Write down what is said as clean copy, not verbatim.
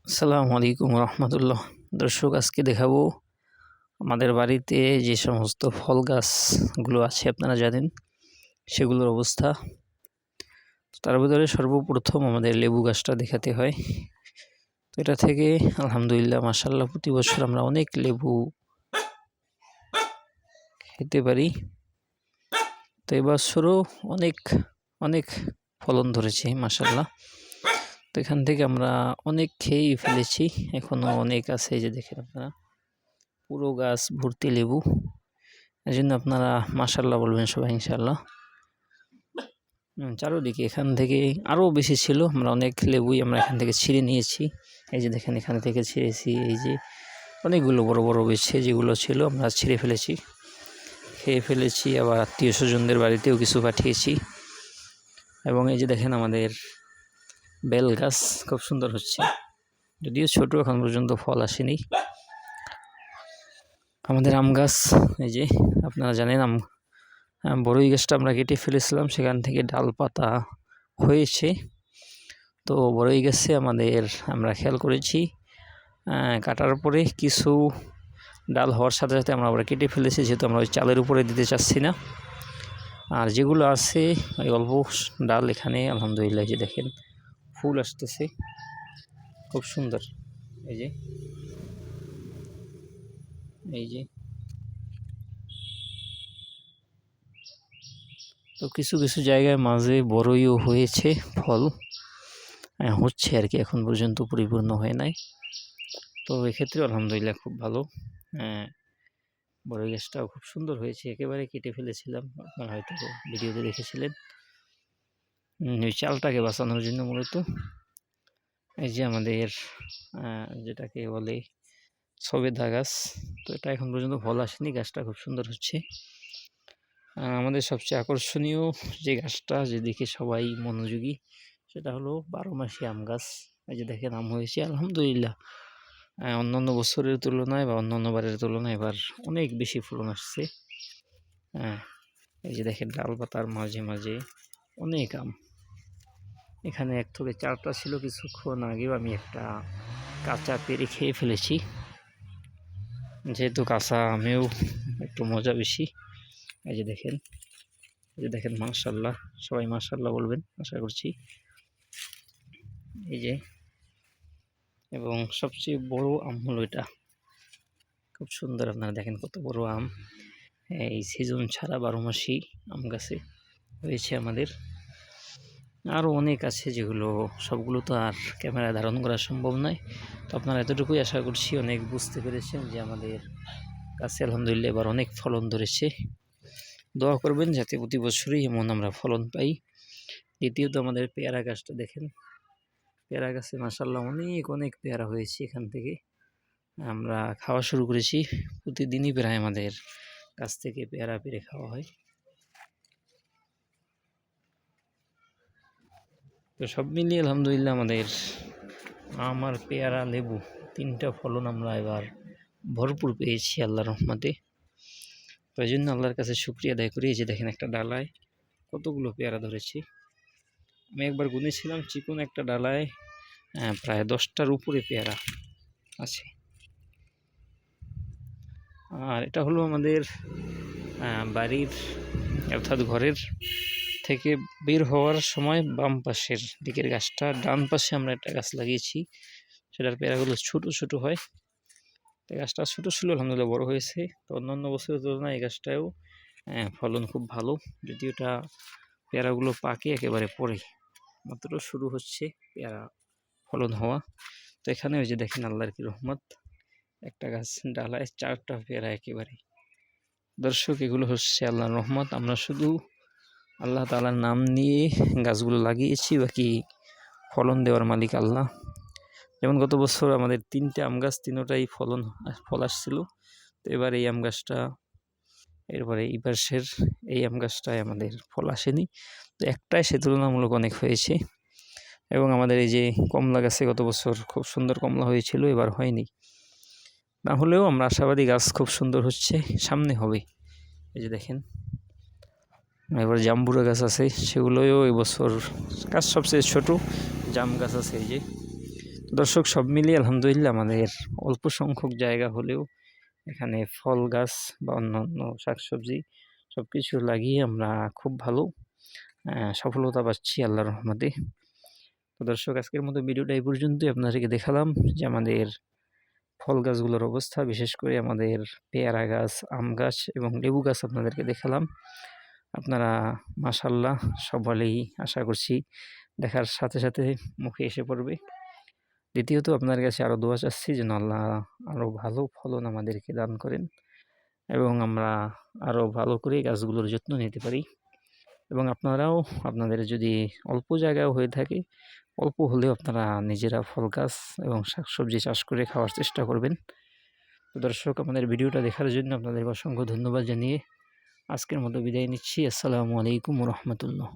আসসালামু আলাইকুম রহমতুল্লাহ। দর্শক, আজকে দেখাবো আমাদের বাড়িতে যে সমস্ত ফল গাছগুলো আছে আপনারা জানেন সেগুলোর অবস্থা। তার ভিতরে সর্বপ্রথম আমাদের লেবু গাছটা দেখাতে হয়। তো এটা থেকে আলহামদুলিল্লাহ মাশাআল্লাহ প্রতি বছর আমরা অনেক লেবু খেতে পারি। তো এবছরও অনেক অনেক ফলন ধরেছে মাশাআল্লাহ। তো এখান থেকে আমরা অনেক খেয়েই ফেলেছি, এখনও অনেক আছে। এই যে দেখেন আপনারা, পুরো গাছ ভর্তি লেবু। এই জন্য আপনারা মাশাআল্লাহ বলবেন সবাই ইনশাআল্লাহ। চারোদিকে এখান থেকে আরও বেশি ছিল, আমরা অনেক লেবুই আমরা এখান থেকে ছিঁড়ে নিয়েছি। এই যে দেখেন এখান থেকে ছিঁড়েছি, এই যে অনেকগুলো বড় বড় বেছে যেগুলো ছিল আমরা ছিঁড়ে ফেলেছি, খেয়ে ফেলেছি। আবার আত্মীয় স্বজনদের বাড়িতেও কিছু পাঠিয়েছি। এবং এই যে দেখেন আমাদের বেল গাছ খুব সুন্দর হচ্ছে, যদিও ছোট, এখন পর্যন্ত ফল আসেনি। আমাদের আম গাছ, এই যে আপনারা জানেন বড়ই গাছটা আমরা কেটে ফেলেছিলাম, সেখান থেকে ডাল পাতা হয়েছে। তো বড়ই গাছে আমরা খেয়াল করেছি কাটার পরে কিছু ডাল হওয়ার সাথে সাথে আমরা আবার কেটে ফেলেছি, যেহেতু আমরা ওই চালের উপরে দিতে চাচ্ছি না। আর যেগুলো আছে ওই অল্প ডাল, এখানে আলহামদুলিল্লাহ যে দেখেন ফুল আসতেছে খুব সুন্দর। এই যে এই যে তো কিছু কিছু জায়গায় মাঝে বড়ইও হয়েছে, ফল হচ্ছে আর কি, এখন পর্যন্ত পরিপূর্ণ হয়ে নাই। তো এক্ষেত্রে আলহামদুলিল্লাহ খুব ভালো। বড়ই গাছটাও খুব সুন্দর হয়েছে, একেবারে কেটে ফেলেছিলাম, আপনারা হয়তো ভিডিওতে দেখেছিলেন। ওই চালটাকে বাঁচানোর জন্য মূলত। এই যে আমাদের যেটাকে বলে সবেদা গাছ, তো এটা এখন পর্যন্ত ফল আসেনি, গাছটা খুব সুন্দর হচ্ছে। আমাদের সবচেয়ে আকর্ষণীয় যে গাছটা, যেদিকে সবাই মনোযোগী, সেটা হলো 12 মাসি আম গাছ। এই যে দেখেন আম হয়েছে আলহামদুলিল্লাহ, অন্যান্য বছরের তুলনায় বা অন্যান্য বারের তুলনায় এবার অনেক বেশি ফলন আসছে। এই যে দেখেন ডাল পাতার মাঝে মাঝে অনেক আম। এখানে 1 থেকে 4টা ছিল, কিছুক্ষণ আগেও আমি একটা কাঁচা পেরে খেয়ে ফেলেছি, যেহেতু কাঁচা আমেও একটু মজা বেশি। এই যে দেখেন মাশাআল্লাহ, সবাই মাশাআল্লাহ বলবেন আশা করছি। এই যে, এবং সবচেয়ে বড় আম হলো এটা, খুব সুন্দর। আপনারা দেখেন কত বড় আম। এই সিজন ছাড়া 12 মাসি আম গাছে হয়েছে আমাদের। আরও অনেক আছে, যেগুলো সবগুলো তো আর ক্যামেরায় ধারণ করা সম্ভব নয়। তো আপনারা এতটুকুই আশা করছি অনেক বুঝতে পেরেছেন যে আমাদের গাছে আলহামদুলিল্লাহ এবার অনেক ফলন ধরেছে। দোয়া করবেন যাতে প্রতি বছরই এমন আমরা ফলন পাই। দ্বিতীয়ত আমাদের পেয়ারা গাছটা দেখেন, পেয়ারা গাছে মাশাআল্লাহ অনেক অনেক পেয়ারা হয়েছে। এখান থেকে আমরা খাওয়া শুরু করেছি, প্রতিদিনই প্রায় আমাদের গাছ থেকে পেয়ারা পেরে খাওয়া হয়। তো সব মিলিয়ে আলহামদুলিল্লাহ আমাদের আম আর পেয়ারা লেবু 3টা ফলন আমরা এবার ভরপুর পেয়েছি আল্লাহর রহমতে। তো এই জন্য আল্লাহর কাছে শুকরিয়া আদায় করি। এই যে দেখেন একটা ডালায় কতগুলো পেয়ারা ধরেছি, আমি একবার গুনেছিলাম, চিকন একটা ডালায় প্রায় 10টার উপরে পেয়ারা আছে। আর এটা হলো আমাদের বাড়ির অর্থাৎ ঘরের থেকে বের হওয়ার সময় বাম পাশের দিকের গাছটা, ডান পাশে আমরা একটা গাছ লাগিয়েছি, সেটার পেয়ারাগুলো ছোট ছোট হয়। তো গাছটা ছোট ছিল, আলহামদুলিল্লাহ বড় হয়েছে। তো অন্যান্য বছরের তুলনায় এই গাছটাও ফলন খুব ভালো, যদিও এটা পেয়ারাগুলো পাকে একেবারে পরে, মাত্র শুরু হচ্ছে পেয়ারা ফলন হওয়া। তো এখানে ওই যে দেখেন আল্লাহর কি রহমত, একটা গাছ ডালায় 4টা পেয়ারা একেবারে। দর্শক, এগুলো হচ্ছে আল্লাহর রহমত। আমরা শুধু আল্লাহ তাআলার নাম নিয়ে গাছগুলো লাগিয়েছি, বাকি ফলন দেওয়ার মালিক আল্লাহ। যেমন গত বছর আমাদের 3টে আম গাছ, 3টাই ফল আসছিল। তো এবার এই আম গাছটা, এরপরে এই পাশের এই আম গাছটায় আমাদের ফল আসেনি, তো একটাই সে তুলনামূলক অনেক হয়েছে। এবং আমাদের এই যে কমলা গাছে গত বছর খুব সুন্দর কমলা হয়েছিল, এবার হয়নি। না হলেও আমরা আশাবাদী গাছ খুব সুন্দর হচ্ছে, সামনে হবে। এই যে দেখেন, এবার জাম্বুরা গাছ আছে, সেগুলোও এবছর গাছ সবচেয়ে ছোট জাম গাছ আছে। এই যে, তো দর্শক, সব মিলিয়ে আলহামদুলিল্লাহ আমাদের অল্প সংখ্যক জায়গা হলেও এখানে ফল গাছ বা অন্যান্য শাকসবজি সবকিছু লাগিয়ে আমরা খুব ভালো সফলতা পাচ্ছি আল্লাহর রহমতে। তো দর্শক, আজকের মতো ভিডিওটা এই পর্যন্তই। আপনাদেরকে দেখালাম যে আমাদের ফল গাছগুলোর অবস্থা, বিশেষ করে আমাদের পেয়ারা গাছ, আম গাছ এবং লেবু গাছ আপনাদেরকে দেখালাম। আপনারা মাশাআল্লাহ সকলেই আশা করছি দেখার সাথে সাথে মুখে এসে পড়বে। দ্বিতীয়ত আপনার কাছে আরও দোয়া চাচ্ছি যেন আল্লাহ আরও ভালো ফলন আমাদেরকে দান করেন এবং আমরা আরও ভালো করে গাছগুলোর যত্ন নিতে পারি। এবং আপনারাও আপনাদের যদি অল্প জায়গাও হয়ে থাকে, অল্প হলেও আপনারা নিজেরা ফল গাছ এবং শাকসবজি চাষ করে খাওয়ার চেষ্টা করবেন। তো দর্শক, আমাদের ভিডিওটা দেখার জন্য আপনাদের অসংখ্য ধন্যবাদ জানিয়ে আজকের মতো বিদায় নিচ্ছি। আসসালামু আলাইকুম ওয়া রাহমাতুল্লাহ।